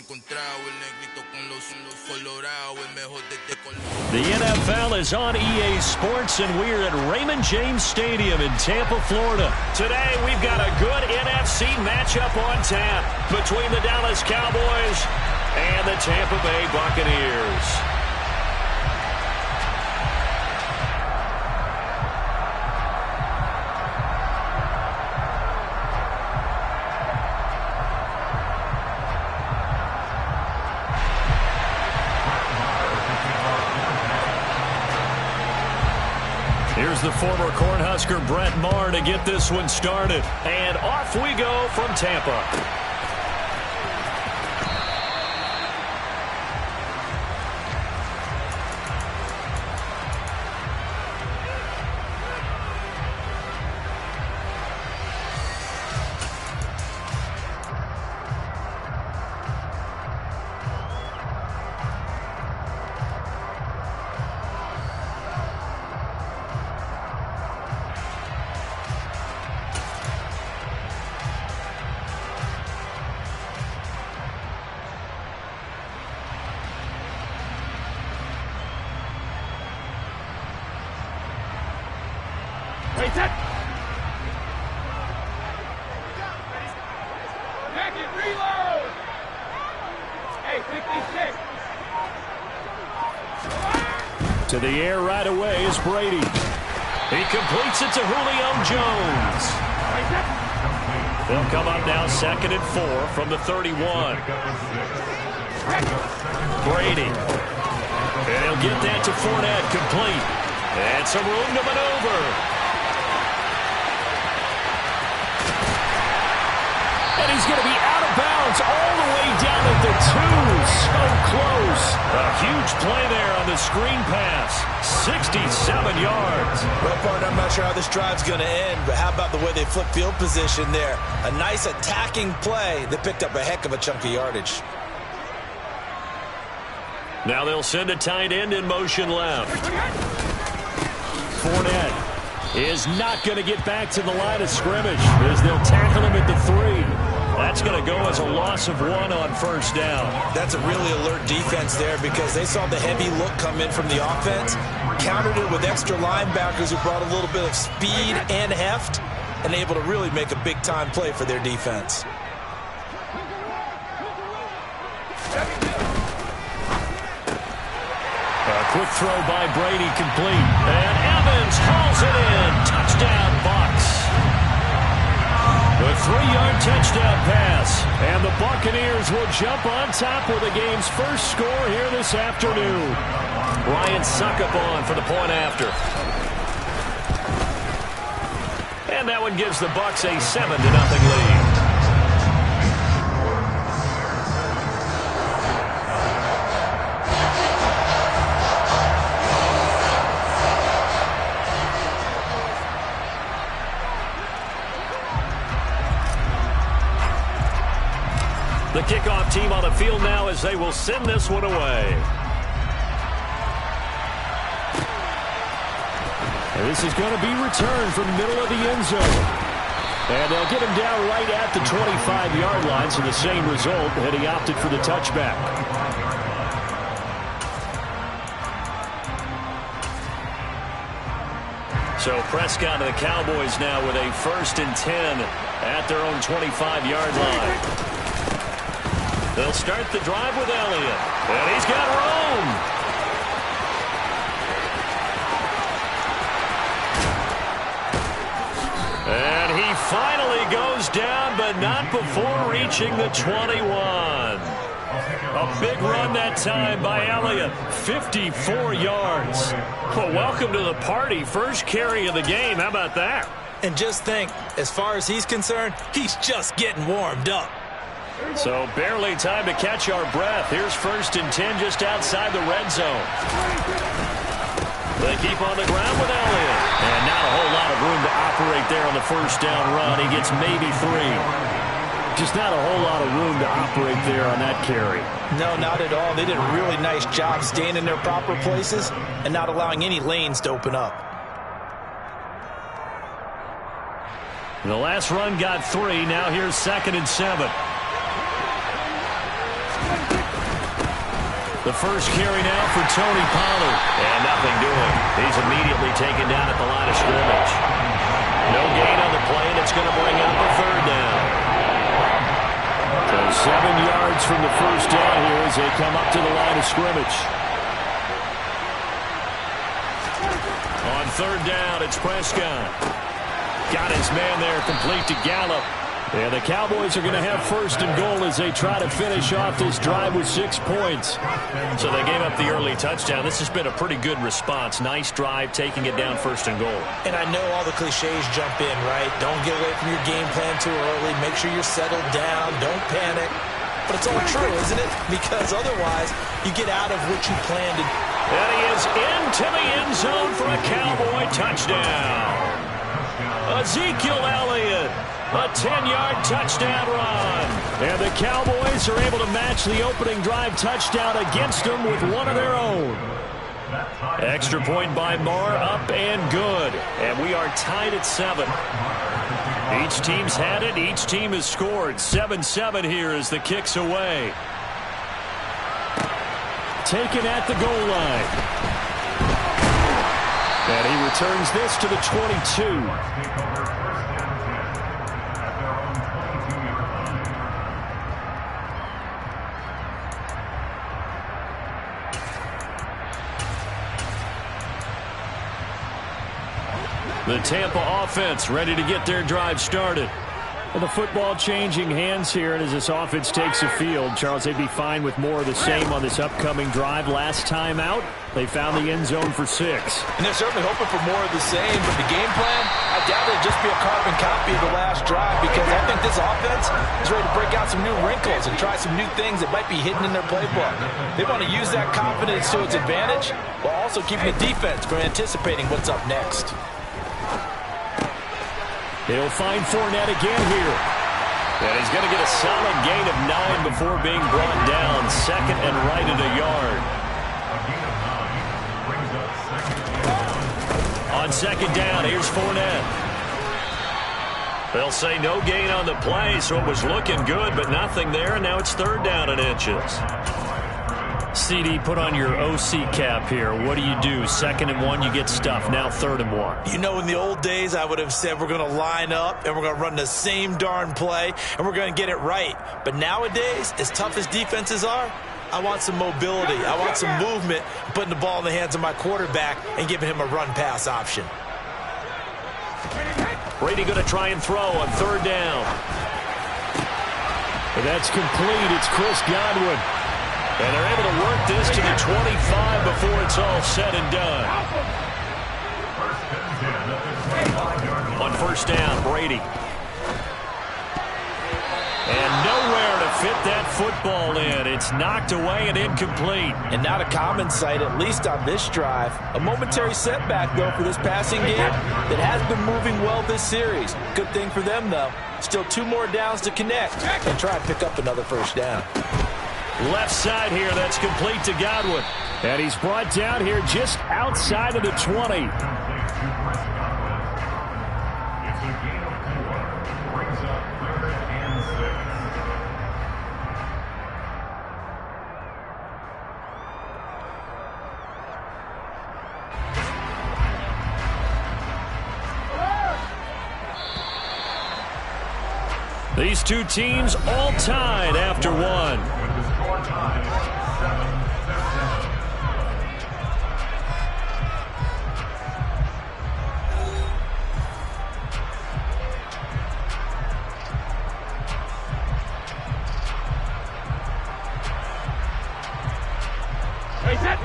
The NFL is on EA Sports, and we're at Raymond James Stadium in Tampa, Florida. Today, we've got a good NFC matchup on tap between the Dallas Cowboys and the Tampa Bay Buccaneers. Here's the former Cornhusker Brett Maher to get this one started. And off we go from Tampa. Wait, set. Back it, reload. Hey, 56. To the air right away is Brady. He completes it to Julio Jones. They'll come up now 2nd and 4 from the 31. Brady. And he'll get that to Fournette, complete. And some room to maneuver. And he's going to be out of bounds all the way down at the 2. So close. A huge play there on the screen pass. 67 yards. Well, partner, I'm not sure how this drive's going to end, but how about the way they flip field position there? A nice attacking play that picked up a heck of a chunk of yardage. Now they'll send a tight end in motion left. Fournette is not going to get back to the line of scrimmage as they'll tackle him at the 3. That's going to go as a loss of 1 on first down. That's a really alert defense there because they saw the heavy look come in from the offense, countered it with extra linebackers who brought a little bit of speed and heft, and able to really make a big-time play for their defense. A quick throw by Brady, complete. And Evans hauls it in. Touchdown, Bucs. The 3-yard touchdown pass. And the Buccaneers will jump on top with the game's first score here this afternoon. Ryan Succop for the point after. And that one gives the Bucs a 7-0 lead. The kickoff team on the field now as they will send this one away. And this is going to be returned from the middle of the end zone. And they'll get him down right at the 25-yard line, so the same result, and he opted for the touchback. So Prescott and the Cowboys now with a 1st and 10 at their own 25-yard line. They'll start the drive with Elliott. And he's got room. And he finally goes down, but not before reaching the 21. A big run that time by Elliott. 54 yards. Well, welcome to the party. First carry of the game. How about that? And just think, as far as he's concerned, he's just getting warmed up. So barely time to catch our breath. Here's 1st and 10 just outside the red zone. They keep on the ground with Elliott. And not a whole lot of room to operate there on the first down run. He gets maybe 3. Just not a whole lot of room to operate there on that carry. No, not at all. They did a really nice job staying in their proper places and not allowing any lanes to open up. The last run got 3. Now here's 2nd and 7. The first carry now for Tony Pollard. And nothing doing. He's immediately taken down at the line of scrimmage. No gain on the play, and it's going to bring up a third down. So 7 yards from the first down here as they come up to the line of scrimmage. On third down, it's Prescott. Got his man there, complete to Gallup. And the Cowboys are going to have first and goal as they try to finish off this drive with 6 points. So they gave up the early touchdown. This has been a pretty good response. Nice drive, taking it down first and goal. And I know all the cliches jump in, right? Don't get away from your game plan too early. Make sure you're settled down. Don't panic. But it's all true, isn't it? Because otherwise, you get out of what you planned. And he is into the end zone for a Cowboy touchdown. Ezekiel Elliott. A 10-yard touchdown run. And the Cowboys are able to match the opening drive touchdown against them with one of their own. Extra point by Marr, up and good. And we are tied at 7. Each team's had it. Each team has scored. 7-7 here as the kick's away. Taken at the goal line. And he returns this to the 22. The Tampa offense ready to get their drive started. And the football changing hands here, and as this offense takes the field, Charles, they'd be fine with more of the same on this upcoming drive. Last time out, they found the end zone for 6. And they're certainly hoping for more of the same, but the game plan, I doubt it'll just be a carbon copy of the last drive, because I think this offense is ready to break out some new wrinkles and try some new things that might be hidden in their playbook. They want to use that confidence to its advantage, while also keeping the defense from anticipating what's up next. He'll find Fournette again here. And he's going to get a solid gain of 9 before being brought down. Second and right at a yard. On second down, here's Fournette. They'll say no gain on the play, so it was looking good, but nothing there, and now it's third down and inches. CD, put on your OC cap here. What do you do? 2nd and 1, you get stuffed. Now 3rd and 1. You know, in the old days, I would have said we're going to line up and we're going to run the same darn play and we're going to get it right. But nowadays, as tough as defenses are, I want some mobility. I want some movement, putting the ball in the hands of my quarterback and giving him a run-pass option. Brady going to try and throw on 3rd down. And that's complete. It's Chris Godwin. And they're able to work this to the 25 before it's all said and done. On 1st down, Brady. And nowhere to fit that football in. It's knocked away and incomplete. And not a common sight, at least on this drive. A momentary setback, though, for this passing game that has been moving well this series. Good thing for them, though. Still 2 more downs to connect and try and pick up another 1st down. Left side here, that's complete to Godwin. And he's brought down here just outside of the 20. These two teams all tied after 1.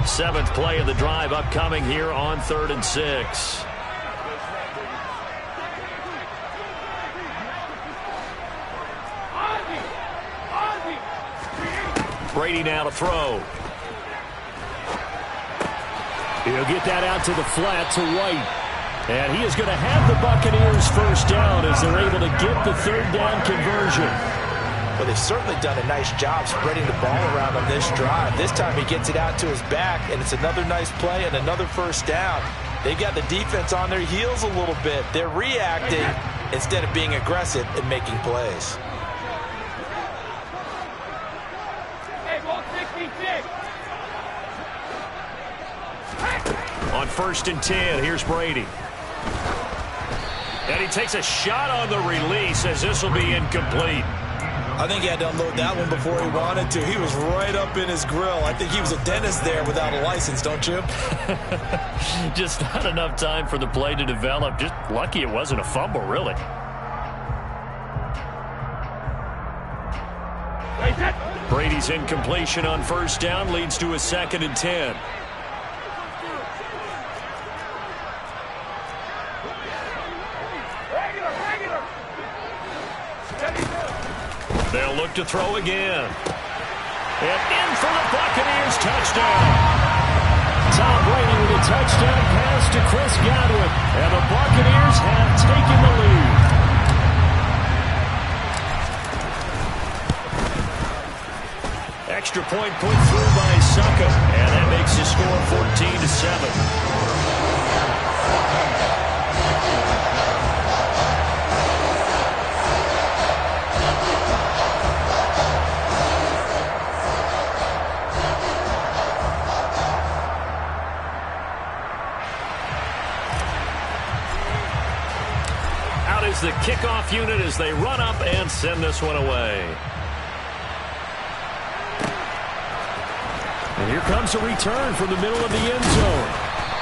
Seventh play of the drive upcoming here on 3rd and 6. Brady now to throw. He'll get that out to the flat to White. And he is going to have the Buccaneers 1st down as they're able to get the 3rd down conversion. Well, they've certainly done a nice job spreading the ball around on this drive. This time he gets it out to his back, and it's another nice play and another 1st down. They got the defense on their heels a little bit. They're reacting instead of being aggressive and making plays. Hey, ball 66. On 1st and 10, here's Brady. And he takes a shot on the release as this will be incomplete. I think he had to unload that one before he wanted to. He was right up in his grill. I think he was a dentist there without a license, don't you? Just not enough time for the play to develop. Just lucky it wasn't a fumble, really. Brady's incompletion on 1st down leads to a 2nd and 10. They'll look to throw again. And in for the Buccaneers, touchdown. Tom Brady with a touchdown pass to Chris Godwin. And the Buccaneers have taken the lead. Extra point put through by Succa. And that makes the score 14-7. The kickoff unit as they run up and send this one away. And here comes a return from the middle of the end zone.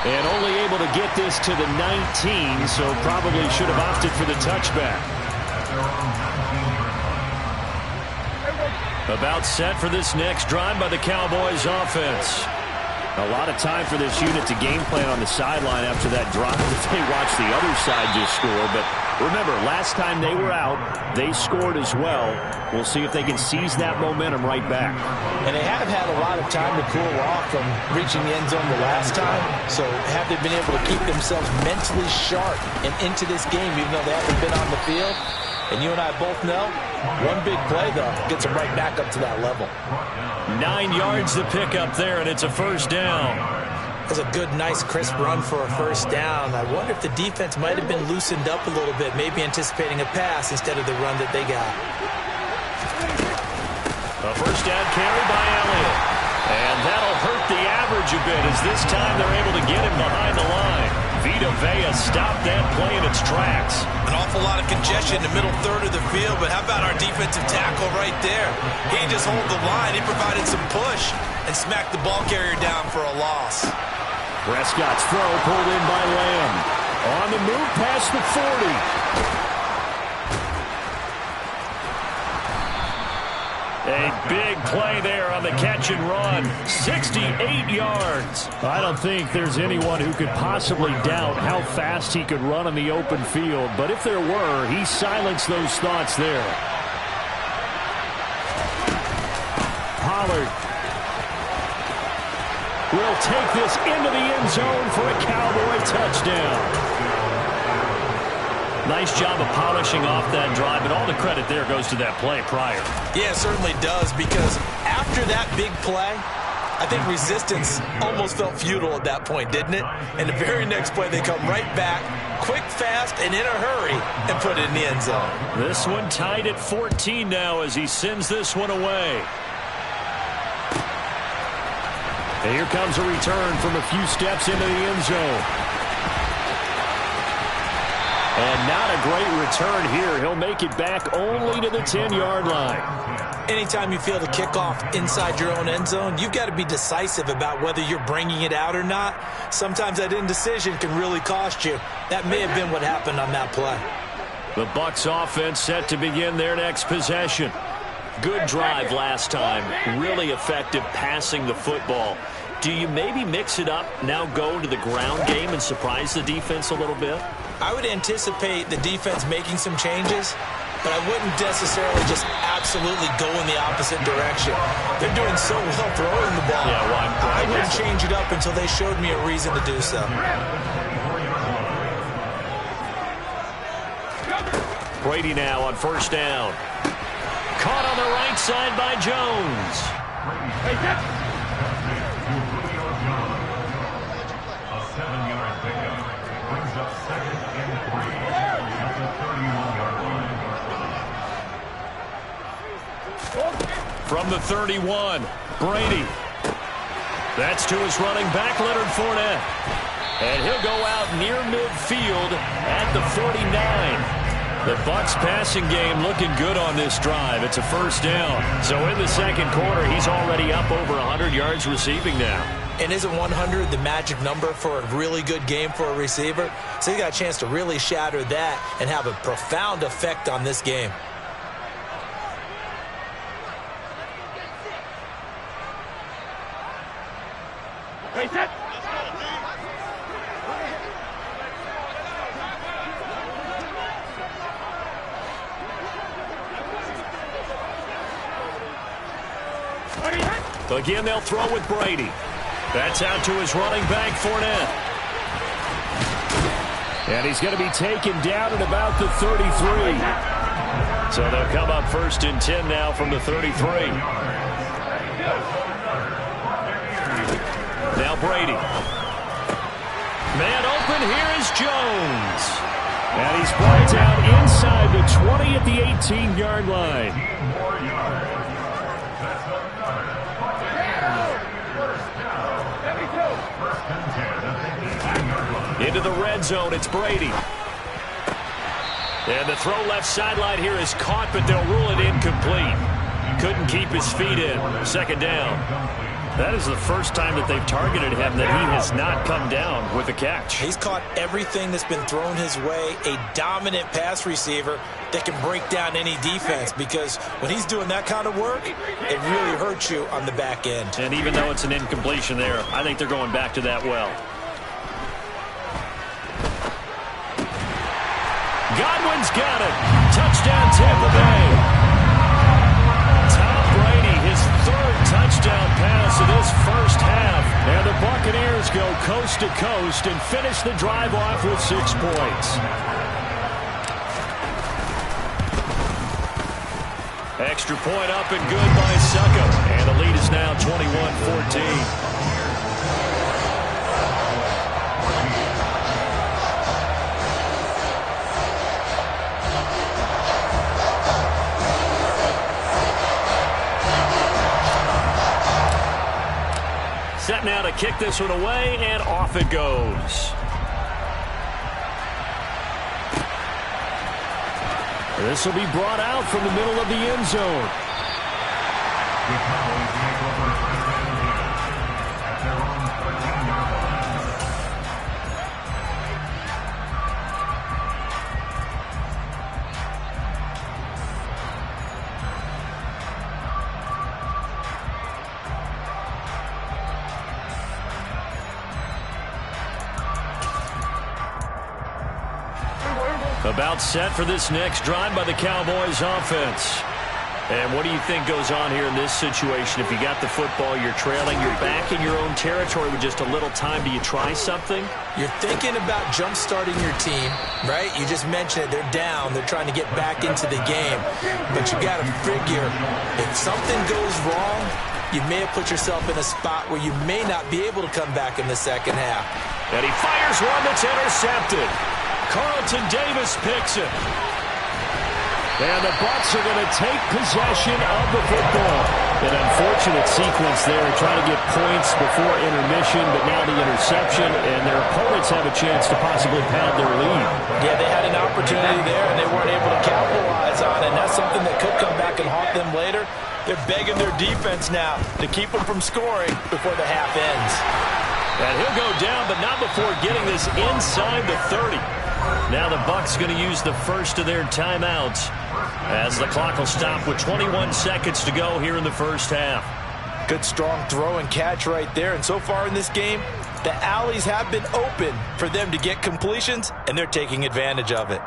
And only able to get this to the 19, so probably should have opted for the touchback. About set for this next drive by the Cowboys offense. A lot of time for this unit to game plan on the sideline after that drive that they watched the other side just score. But remember, last time they were out, they scored as well. We'll see if they can seize that momentum right back. And they have had a lot of time to cool off from reaching the end zone the last time. So have they been able to keep themselves mentally sharp and into this game, even though they haven't been on the field? And you and I both know, one big play, though, gets them right back up to that level. 9 yards to pick up there, and it's a 1st down. That's a good, nice, crisp run for a 1st down. I wonder if the defense might have been loosened up a little bit, maybe anticipating a pass instead of the run that they got. A 1st down carry by Elliott. And that'll hurt the average a bit as this time they're able to get him behind the line. Vita Vea stopped that play in its tracks. An awful lot of congestion in the middle third of the field, but how about our defensive tackle right there? He just hold the line. He provided some push and smacked the ball carrier down for a loss. Prescott's throw pulled in by Lamb. On the move past the 40. A big play there on the catch and run. 68 yards. I don't think there's anyone who could possibly doubt how fast he could run in the open field. But if there were, he silenced those thoughts there. Pollard will take this into the end zone for a Cowboy touchdown. Nice job of polishing off that drive, but all the credit there goes to that play prior. Yeah, it certainly does, because after that big play, I think resistance almost felt futile at that point, didn't it? And the very next play, they come right back, quick, fast, and in a hurry, and put it in the end zone. This one tied at 14 now as he sends this one away. And here comes a return from a few steps into the end zone. And not a great return here. He'll make it back only to the 10-yard line. Anytime you feel the kickoff inside your own end zone, you've got to be decisive about whether you're bringing it out or not. Sometimes that indecision can really cost you. That may have been what happened on that play. The Bucs offense set to begin their next possession. Good drive last time. Really effective passing the football. Do you maybe mix it up, now go to the ground game and surprise the defense a little bit? I would anticipate the defense making some changes, but I wouldn't necessarily just absolutely go in the opposite direction. They're doing so well throwing the ball. Yeah, well, I wouldn't change it up until they showed me a reason to do so. Brady now on 1st down. Caught on the right side by Jones. A 7-yard pickup brings up 2nd and 3 at the 31-yard line. From the 31, Brady. That's to his running back, Leonard Fournette. And he'll go out near midfield at the 49. The Bucs passing game looking good on this drive. It's a first down. So in the second quarter, he's already up over 100 yards receiving now. And isn't 100 the magic number for a really good game for a receiver? So he got a chance to really shatter that and have a profound effect on this game. Hey, set. Again, they'll throw with Brady. That's out to his running back, Fournette. And he's going to be taken down at about the 33. So they'll come up first and 10 now from the 33. Now Brady. Man open, here is Jones. And he's brought down inside the 20 at the 18-yard line. Into the red zone, it's Brady. And the throw left sideline here is caught, but they'll rule it incomplete. Couldn't keep his feet in. Second down. That is the first time that they've targeted him that he has not come down with a catch. He's caught everything that's been thrown his way. A dominant pass receiver that can break down any defense, because when he's doing that kind of work, it really hurts you on the back end. And even though it's an incompletion there, I think they're going back to that well. Godwin's got it. Touchdown, Tampa Bay. Tom Brady, his third touchdown pass of this first half. And the Buccaneers go coast to coast and finish the drive off with 6 points. Extra point up and good by Suckup. And the lead is now 21-14. Set now to kick this one away, and off it goes. This will be brought out from the middle of the end zone. About set for this next drive by the Cowboys offense. And what do you think goes on here in this situation? If you got the football, you're trailing, you're back in your own territory with just a little time. Do you try something? You're thinking about jump-starting your team, right? You just mentioned it. They're down. They're trying to get back into the game. But you got to figure, if something goes wrong, you may have put yourself in a spot where you may not be able to come back in the second half. And he fires one that's intercepted. Carlton Davis picks it. And the Bucs are going to take possession of the football. An unfortunate sequence there, trying to get points before intermission, but now the interception, and their opponents have a chance to possibly pound their lead. Yeah, they had an opportunity there, and they weren't able to capitalize on it, and that's something that could come back and haunt them later. They're begging their defense now to keep them from scoring before the half ends. And he'll go down, but not before getting this inside the 30. Now the Bucs going to use the first of their timeouts as the clock will stop with 21 seconds to go here in the first half. Good strong throw and catch right there. And so far in this game, the alleys have been open for them to get completions, and they're taking advantage of it.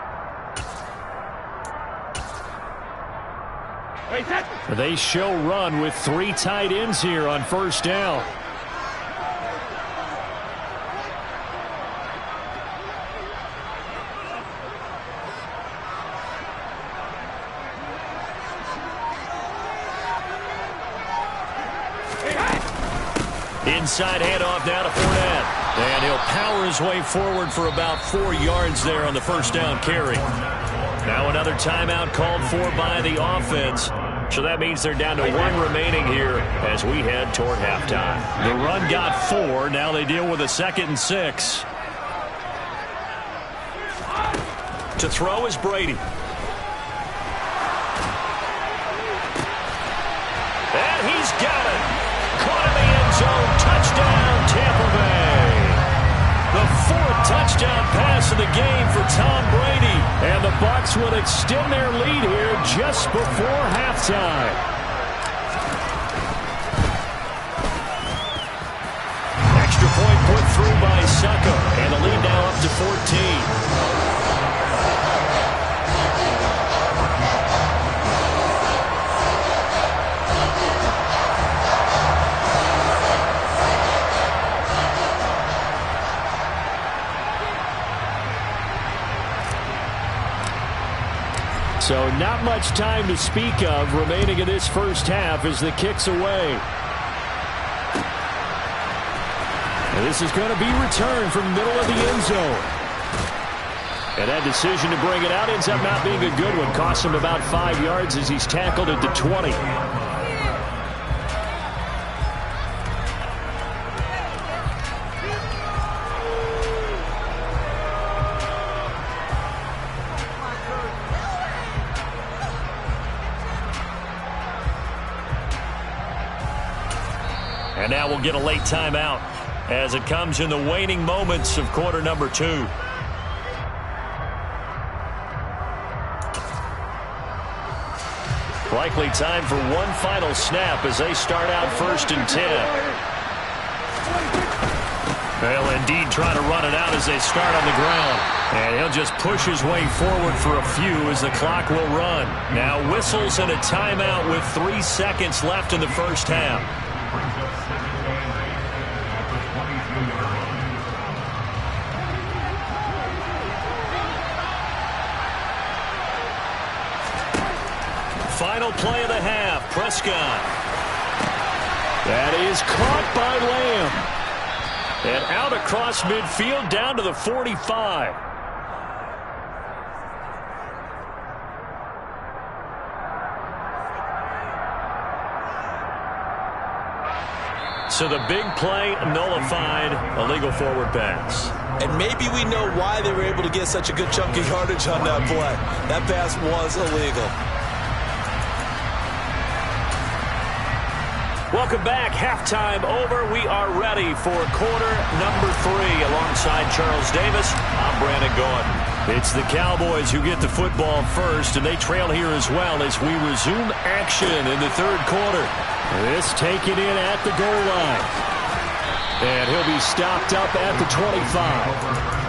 They show run with 3 tight ends here on first down. Inside handoff now to Fournette. And he'll power his way forward for about 4 yards there on the first down carry. Now another timeout called for by the offense. So that means they're down to 1 remaining here as we head toward halftime. The run got 4. Now they deal with a 2nd and 6. To throw is Brady. And he's got it. Caught in the end zone. Touchdown, Tampa Bay. The fourth touchdown pass of the game for Tom Brady. And the Bucs will extend their lead here just before halftime. Extra point put through by Succo. And the lead now up to 14. So not much time to speak of remaining in this first half as the kick's away. And this is going to be returned from the middle of the end zone. And that decision to bring it out ends up not being a good one. Costs him about 5 yards as he's tackled at the 20. And now we'll get a late timeout as it comes in the waning moments of quarter number 2. Likely time for one final snap as they start out 1st and 10. They'll indeed try to run it out as they start on the ground. And he'll just push his way forward for a few as the clock will run. Now whistles and a timeout with 3 seconds left in the first half. Final play of the half, Prescott. That is caught by Lamb. And out across midfield down to the 45. So the big play nullified, a legal forward pass. And maybe we know why they were able to get such a good chunk of yardage on that play. That pass was illegal. Welcome back. Halftime over. We are ready for quarter number 3. Alongside Charles Davis, I'm Brandon Gordon. It's the Cowboys who get the football first, and they trail here as well as we resume action in the third quarter. This taken in at the goal line. And he'll be stopped up at the 25.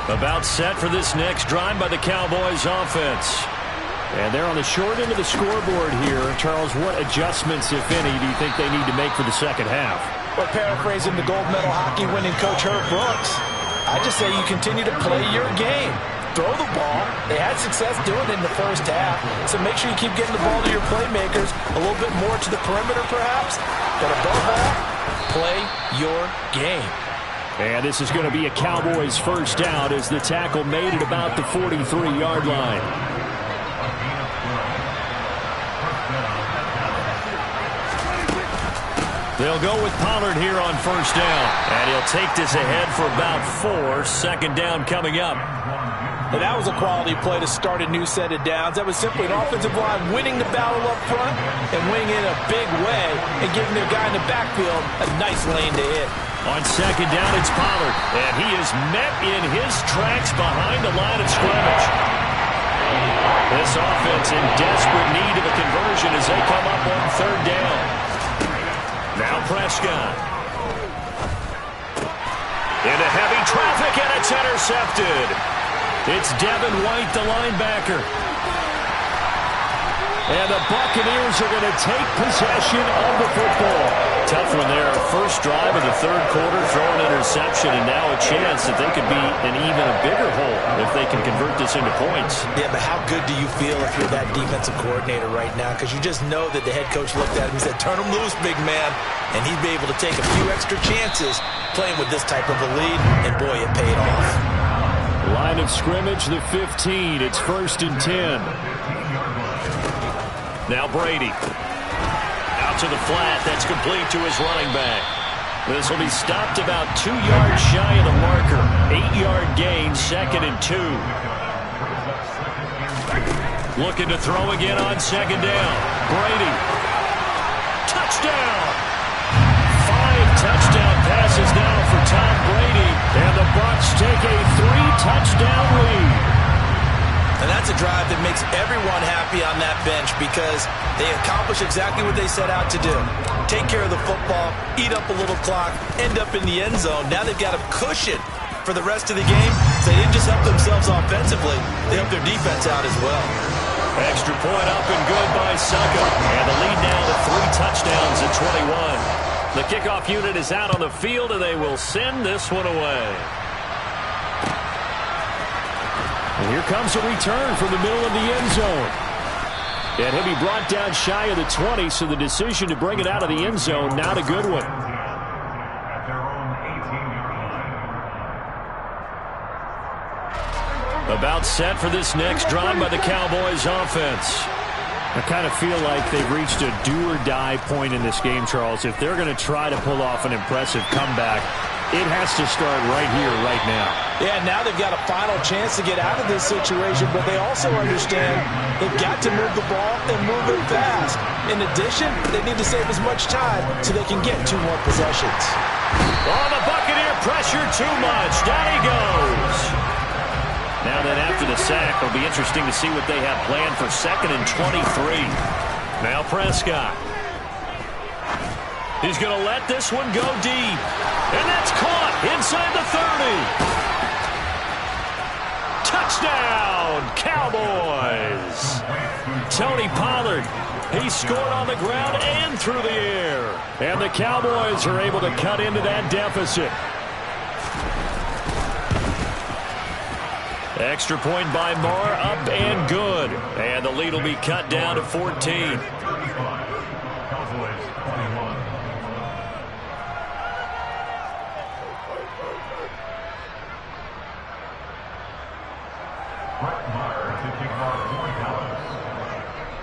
About set for this next drive by the Cowboys offense. And they're on the short end of the scoreboard here. Charles, what adjustments, if any, do you think they need to make for the second half? Well, paraphrasing the gold medal hockey winning coach Herb Brooks, I just say you continue to play your game. Throw the ball. They had success doing it in the first half. So make sure you keep getting the ball to your playmakers, a little bit more to the perimeter perhaps. But above all, play your game. And this is going to be a Cowboys first down as the tackle made at about the 43-yard line. They'll go with Pollard here on first down. And he'll take this ahead for about 4. Second down coming up. And that was a quality play to start a new set of downs. That was simply an offensive line winning the battle up front and winning in a big way and giving their guy in the backfield a nice lane to hit. On second down, it's Pollard. And he is met in his tracks behind the line of scrimmage. This offense in desperate need of a conversion as they come up on third down. Now Prescott. Into heavy traffic, and it's intercepted. It's Devin White, the linebacker. And the Buccaneers are going to take possession of the football. Tough one there. First drive of the third quarter, throw an interception, and now a chance that they could be in even a bigger hole if they can convert this into points. Yeah, but how good do you feel if you're that defensive coordinator right now? Because you just know that the head coach looked at him and said, turn him loose, big man. And he'd be able to take a few extra chances playing with this type of a lead, and boy, it paid off. Line of scrimmage, the 15. It's 1st and 10. Now Brady. out to the flat. That's complete to his running back. This will be stopped about 2 yards shy of the marker. 8-yard gain, 2nd and 2. Looking to throw again on 2nd down. Brady. Touchdown! 5 touchdown passes now for Tom Brady. And the Bucs take a 3-touchdown lead. And that's a drive that makes everyone happy on that bench because they accomplish exactly what they set out to do. Take care of the football, eat up a little clock, end up in the end zone. Now they've got a cushion for the rest of the game. So they didn't just help themselves offensively, they helped their defense out as well. Extra point up and good by Succa. And the lead now to 3 touchdowns at 21. The kickoff unit is out on the field, and they will send this one away. And here comes a return from the middle of the end zone. And he'll be brought down shy of the 20, so the decision to bring it out of the end zone, not a good one. At their own 18-yard line. About set for this next drive by the Cowboys offense. I kind of feel like they've reached a do-or-die point in this game, Charles. If they're going to try to pull off an impressive comeback, it has to start right here, right now. Yeah, now they've got a final chance to get out of this situation, but they also understand they've got to move the ball and move it fast. In addition, they need to save as much time so they can get 2 more possessions. Oh, the Buccaneer pressure too much. Down he goes. Now then, after the sack, it'll be interesting to see what they have planned for 2nd and 23. Now Prescott. He's going to let this one go deep. And that's caught inside the 30. Touchdown, Cowboys. Tony Pollard, he scored on the ground and through the air. And the Cowboys are able to cut into that deficit. Extra point by Marr, up and good. And the lead will be cut down to 14.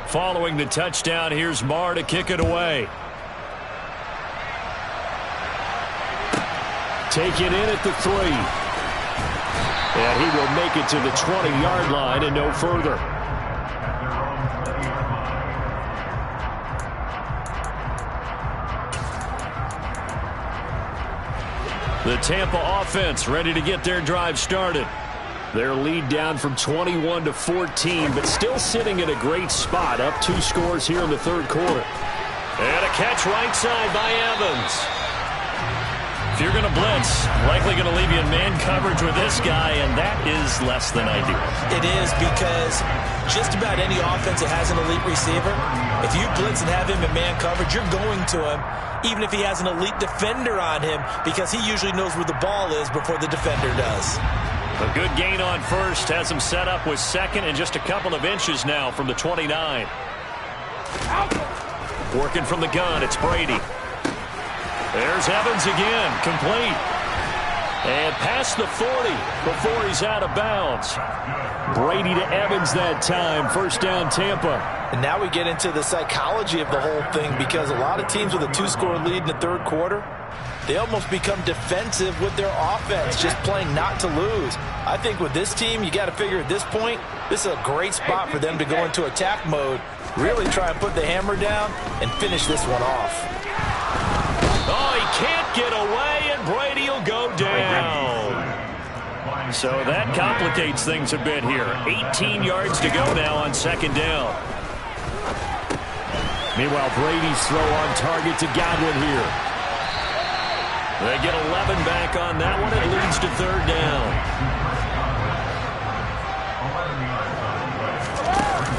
Following the touchdown, here's Marr to kick it away. Take it in at the 3. And he will make it to the 20-yard line and no further. The Tampa offense ready to get their drive started. Their lead down from 21 to 14, but still sitting in a great spot, up 2 scores here in the 3rd quarter. And a catch right side by Evans. If you're going to blitz, likely going to leave you in man coverage with this guy, and that is less than ideal. It is because just about any offense that has an elite receiver, if you blitz and have him in man coverage, you're going to him, even if he has an elite defender on him, because he usually knows where the ball is before the defender does. A good gain on first has him set up with 2nd and just a couple of inches now from the 29. Working from the gun, it's Brady. There's Evans again, complete. And past the 40 before he's out of bounds. Brady to Evans that time, 1st down Tampa. And now we get into the psychology of the whole thing, because a lot of teams with a 2-score lead in the 3rd quarter, they almost become defensive with their offense, just playing not to lose. I think with this team, you got to figure at this point, this is a great spot for them to go into attack mode, really try and put the hammer down and finish this one off. Oh, he can't get away, and Brady will go down. So that complicates things a bit here. 18 yards to go now on 2nd down. Meanwhile, Brady's throw on target to Godwin here. They get 11 back on that one. It leads to 3rd down.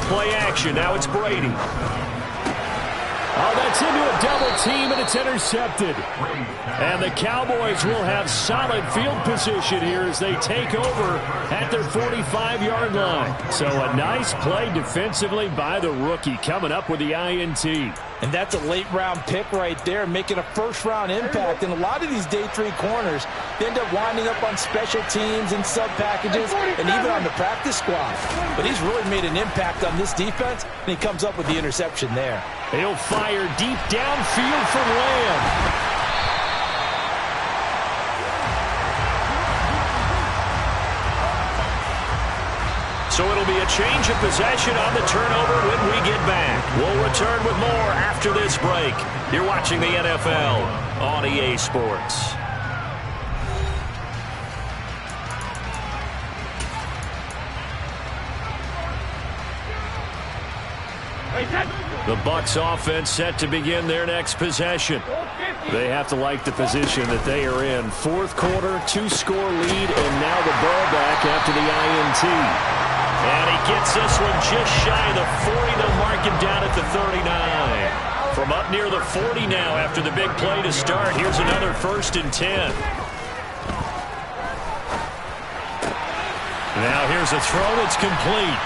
Play action. Now it's Brady. Oh, that's into a double team, and it's intercepted. And the Cowboys will have solid field position here as they take over at their 45-yard line. So a nice play defensively by the rookie, coming up with the INT. And that's a late-round pick right there, making a first-round impact. And a lot of these day 3 corners, they end up winding up on special teams and sub-packages and even on the practice squad. But he's really made an impact on this defense, and he comes up with the interception there. He'll fire deep downfield from Lamb. So it'll be a change of possession on the turnover when we get back. We'll return with more after this break. You're watching the NFL on EA Sports. The Bucs offense set to begin their next possession. They have to like the position that they are in. Fourth quarter, 2-score lead, and now the ball back after the INT. And he gets this one just shy of the 40. They'll mark him down at the 39. From up near the 40 now after the big play to start. Here's another 1st and 10. Now here's a throw that's complete.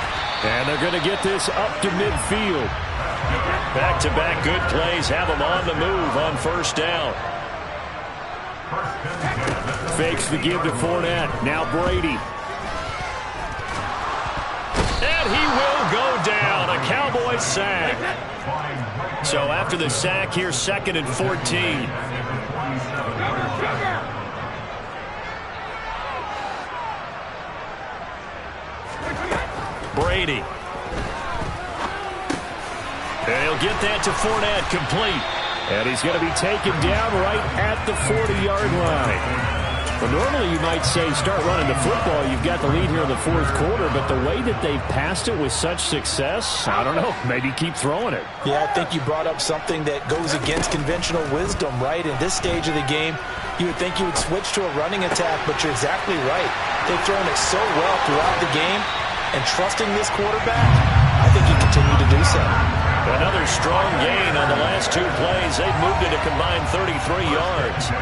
And they're going to get this up to midfield. Back-to-back good plays have them on the move on 1st down. Fakes the give to Fournette. Now Brady. And he will go down. A Cowboy sack. So after the sack, here's 2nd and 14. Brady. And he'll get that to Fournette, complete. And he's going to be taken down right at the 40-yard line. Well, normally you might say start running the football. You've got the lead here in the 4th quarter, but the way that they've passed it with such success, I don't know, maybe keep throwing it. Yeah, I think you brought up something that goes against conventional wisdom, right? In this stage of the game, you would think you would switch to a running attack, but you're exactly right. They've thrown it so well throughout the game, and trusting this quarterback, I think you continue to do so. Another strong gain on the last 2 plays. They've moved it a combined 33 yards.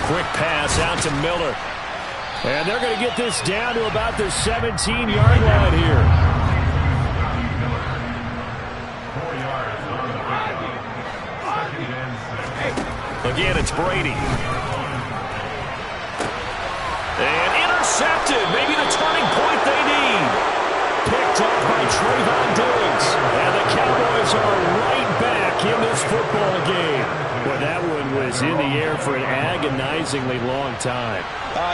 Quick pass out to Miller. And they're going to get this down to about the 17-yard line here. 4 yards on the pickup. 2nd and 6. Again, it's Brady. And intercepted. Maybe the turning point they need. Picked off by Trayvon Diggs. And the Cowboys are right back in this football game. Well, that one was in the air for an agonizingly long time.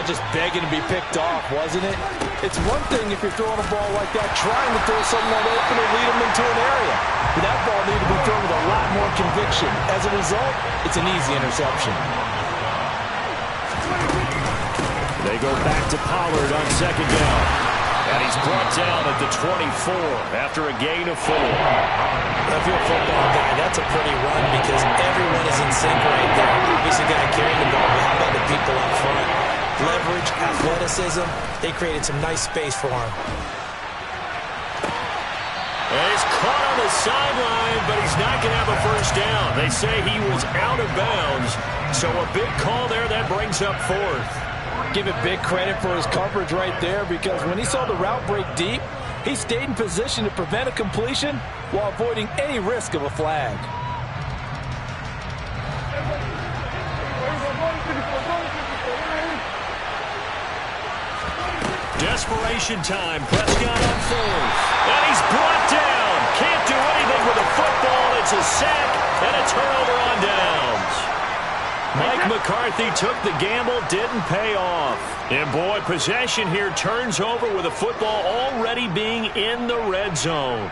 Just begging to be picked off, wasn't it? It's one thing if you're throwing a ball like that, trying to throw someone open or lead them into an area. But that ball needed to be thrown with a lot more conviction. As a result, it's an easy interception. They go back to Pollard on 2nd down. And he's brought down at the 24 after a gain of 4. If you're a football guy, that's a pretty run because everyone is in sync right there. He's the guy carrying the ball, but how about the people up front? Leverage, athleticism, they created some nice space for him. And he's caught on the sideline, but he's not going to have a 1st down. They say he was out of bounds, so a big call there that brings up 4th. Give it big credit for his coverage right there because when he saw the route break deep, he stayed in position to prevent a completion while avoiding any risk of a flag. Desperation time. Prescott on 4th. And he's brought down. Can't do anything with a football. It's a sack and a turnover on downs. Mike McCarthy took the gamble, didn't pay off. And boy, possession here turns over with a football already being in the red zone.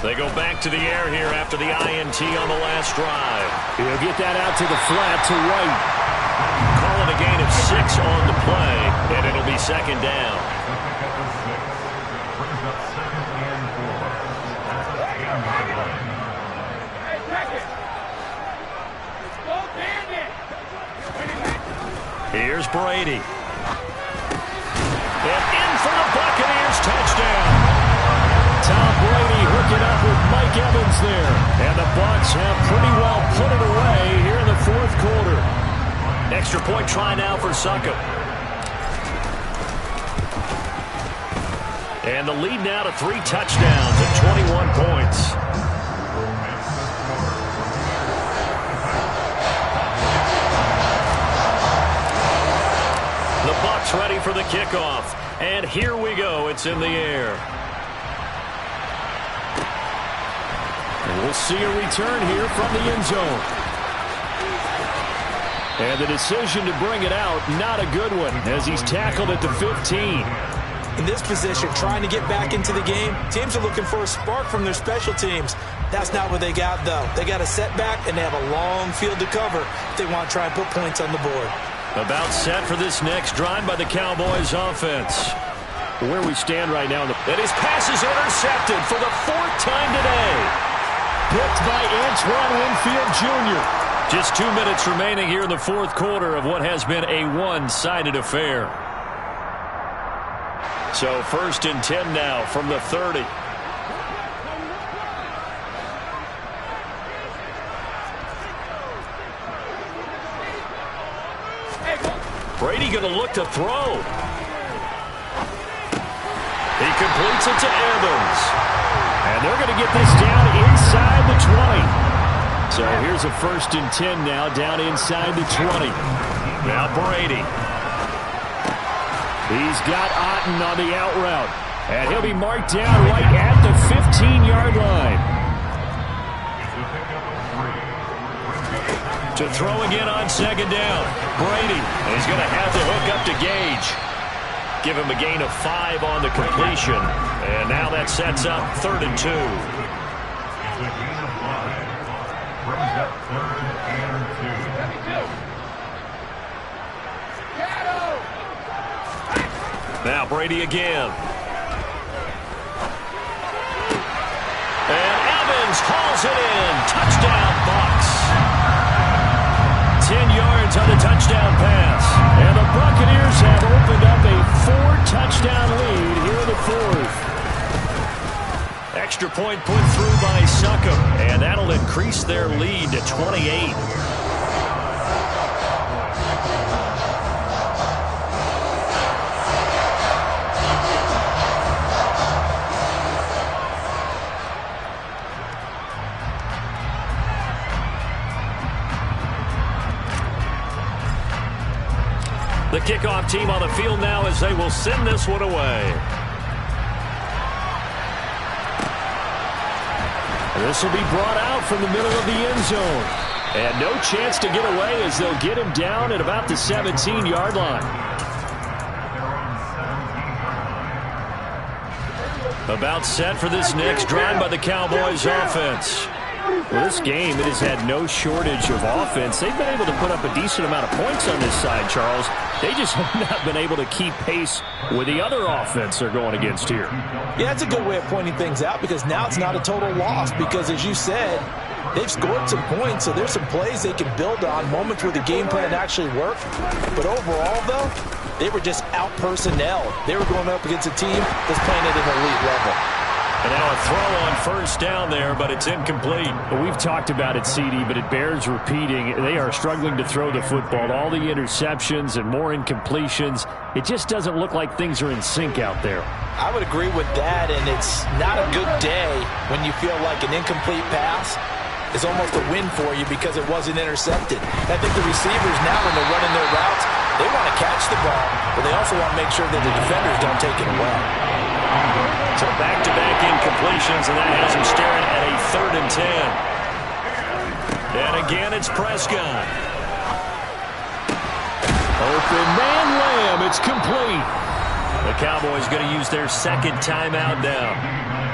They go back to the air here after the INT on the last drive. He'll get that out to the flat to White. Calling a gain of 6 on the play, and it'll be 2nd down. Here's Brady. And in for the Buccaneers touchdown. Tom Brady hooking up with Mike Evans there. And the Bucs have pretty well put it away here in the fourth quarter. Extra point try now for Succop. And the lead now to 3 touchdowns and 21 points. The Bucs ready for the kickoff. And here we go. It's in the air. And we'll see a return here from the end zone. And the decision to bring it out, not a good one, as he's tackled at the 15. In this position, trying to get back into the game, teams are looking for a spark from their special teams. That's not what they got, though. They got a setback, and they have a long field to cover if they want to try and put points on the board. About set for this next drive by the Cowboys offense. Where we stand right now. And his pass is intercepted for the 4th time today. Picked by Antoine Winfield Jr. Just 2 minutes remaining here in the fourth quarter of what has been a one-sided affair. So 1st and 10 now from the 30. Brady going to look to throw. He completes it to Evans. And they're going to get this down inside the 20. So here's a 1st and 10 now down inside the 20. Now Brady. He's got Otten on the out route. And he'll be marked down right at the 15-yard line. To throw again on 2nd down. Brady. And he's going to have to hook up to Gage. Give him a gain of 5 on the completion. And now that sets up 3rd and 2. It's a gain of 5. Brings up 3rd and 2. Now Brady again. And Evans hauls it in. Touchdown, Bucs. 10 yards on the touchdown pass. And the Buccaneers have opened up a 4-touchdown lead here in the 4th. Extra point put through by Succop. And that'll increase their lead to 28. The kickoff team on the field now as they will send this one away. This will be brought out from the middle of the end zone. And no chance to get away as they'll get him down at about the 17-yard line. About set for this next drive by the Cowboys offense. Well, this game, it has had no shortage of offense. They've been able to put up a decent amount of points on this side, Charles. They just have not been able to keep pace with the other offense they're going against here. Yeah, that's a good way of pointing things out because now it's not a total loss because, as you said, they've scored some points, so there's some plays they can build on, moments where the game plan actually worked. But overall, though, they were just out-personnelled. They were going up against a team that's playing at an elite level. And now a throw on 1st down there, but it's incomplete. We've talked about it, CD, but it bears repeating. They are struggling to throw the football. All the interceptions and more incompletions. It just doesn't look like things are in sync out there. I would agree with that, and it's not a good day when you feel like an incomplete pass is almost a win for you because it wasn't intercepted. I think the receivers now, when they're running their routes, they want to catch the ball, but they also want to make sure that the defenders don't take it away. So back-to-back incompletions, and that has him staring at a 3rd and 10. And again, it's Prescott. Open man Lamb. It's complete. The Cowboys going to use their 2nd timeout now,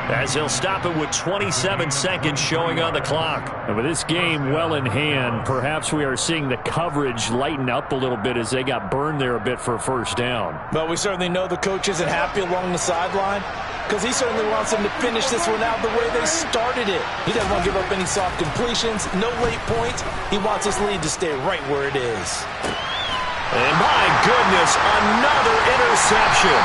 as they'll stop it with 27 seconds showing on the clock. And with this game well in hand, perhaps we are seeing the coverage lighten up a little bit as they got burned there a bit for a 1st down. But we certainly know the coach isn't happy along the sideline because he certainly wants them to finish this one out the way they started it. He doesn't want to give up any soft completions, no late points. He wants his lead to stay right where it is. And my goodness, another interception.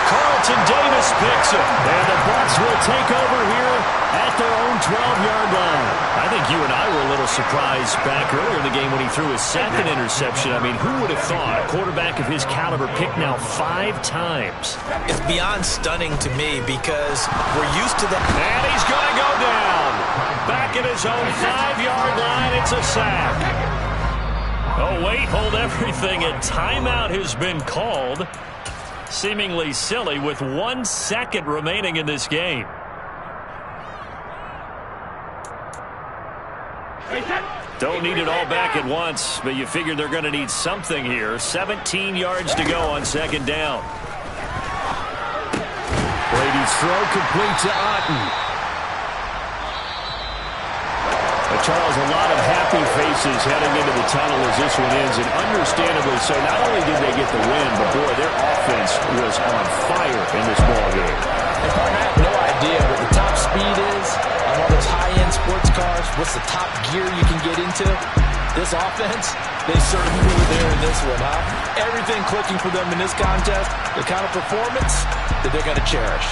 Carlton Davis picks it. And the Bucs will take over here at their own 12-yard line. I think you and I were a little surprised back earlier in the game when he threw his second interception. I mean, who would have thought a quarterback of his caliber picked now 5 times? It's beyond stunning to me because we're used to that. And he's going to go down. Back at his own 5-yard line, it's a sack. Oh, wait, hold everything. A timeout has been called. Seemingly silly with 1 second remaining in this game. Don't need it all back at once, but you figure they're going to need something here. 17 yards to go on second down. Brady's throw complete to Otten. Charles, a lot of happy faces heading into the tunnel as this one ends, and understandably so. Not only did they get the win, but boy, their offense was on fire in this ball game. And I have no idea what the top speed is on all those high-end sports cars. What's the top gear you can get into? This offense, they certainly were there in this one, huh? Everything clicking for them in this contest, the kind of performance that they're going to cherish.